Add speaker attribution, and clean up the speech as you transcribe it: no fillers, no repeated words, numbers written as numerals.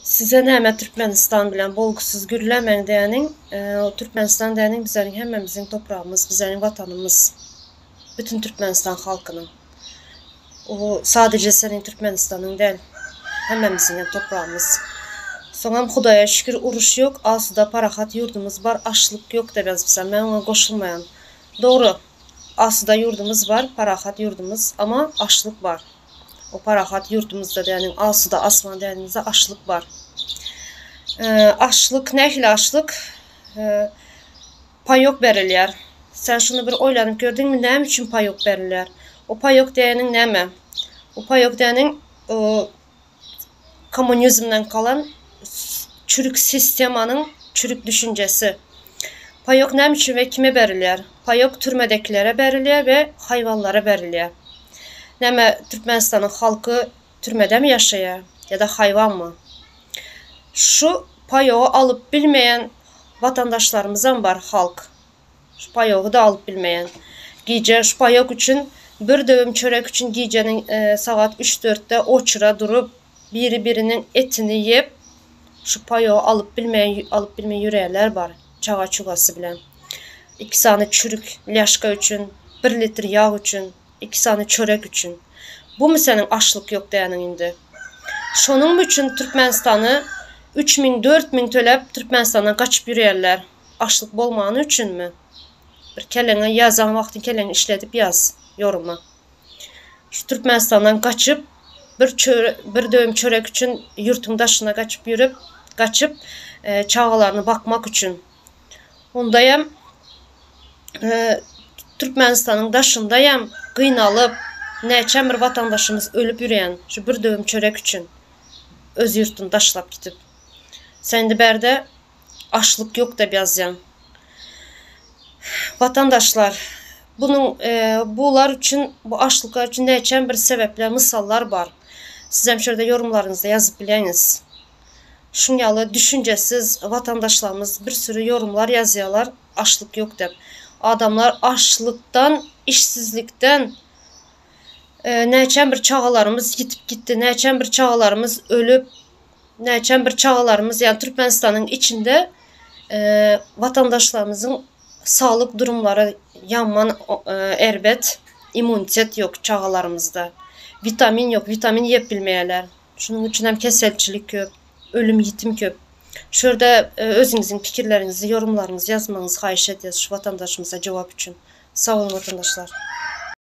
Speaker 1: Size näme Türkmenistan bilen bolgusuz gürlemeň diýeniň, o Türkmenistan diýeniň bizlerin hemmemizin toprağımız, bizlerin vatanımız, bütün Türkmenistan halkynyň. O sadece senin Türkmenistan'ın değil, hemmemizin toprağımız. Soňam Hudaýa şükür uruş yok, asuda parahat yurdumuz var, açlık yok da bizse. Men ona goşulmayan. Doğru. Asuda yurdumuz var, parahat yurdumuz ama açlık var. O parahat yurdumuzda yani asuda asman denizde açlık var. Açlık, nähili açlık? Payok berilýär. Sen şunu bir oýlanyp gördüňmi, näme üçin payok berilýär? O payok diýeniň näme? O payok diýeniň komünizmden kalan çürük sistemanyň çürük düşüncesi. Payok näme üçin ve kime berilýär? Payok türmedekilere berilýär ve hayvanlara berilýär. Näme Türkmenistan'ın halkı türmede mi yaşaya ya da hayvan mı? Şu payoğu alıp bilmeyen vatandaşlarımızdan var halk. Şu payoğu da alıp bilmeyen. Gece şu payok için bir dövüm çörek için gecenin saat 3-4'te oçura durup birinin etini yiyip şu payoğu alıp bilmeyen yüreğler var. Çağa çugası bilen. 2 tane çürük laşka için, 1 litre yağ için, 2 tane çörek için. Bu mu senin açlık yok diýeniň indi? Şonun üçün Türkmenistan'ı 3000-4000 töläp Türkmenistan'dan kaçıp yürüyerler. Açlık bolmany üçün mü? Bir kelleňe yazan wagty kelleň işledip yaz yoruma. Şu Türkmenistan'dan kaçıp bir döwüm çörek üçün yurtun daşyna kaçıp yürüp çağalaryny bakmak üçün. Ondayam Türkmenistan'ın daşındayam gıynalıp näçe bir vatandaşımız ölüp yürüyen şu bir dövüm çörek üçün öz yurtunu daşlap gidip. Sen de berde açlık yok da yazyan. Vatandaşlar bular üçün, bu açlıklar üçün näçe bir sebepler, misallar var. Siz hem şöyle yorumlarınızda yazıp bileniz. Şunyalı düşüncesiz vatandaşlarımız bir sürü yorumlar yazıyorlar. Açlık yok dep. Adamlar açlıktan, işsizlikten näçe bir çağalarımız gitip gitti, näçe bir çağalarımız ölüp, näçe bir çağalarımız yani Türkmenistan'ın içinde vatandaşlarımızın sağlık durumları yanman erbet, immunitet yok çağalarımızda. Vitamin yok, vitamin yep bilmeyeler. Şunun için hem keselçilik köp, ölüm yitim köp. Şurada özünüzün fikirlerinizi, yorumlarınızı yazmanızı xahiş ediyoruz şu vatandaşımıza cevap için. Sağ olun vatandaşlar.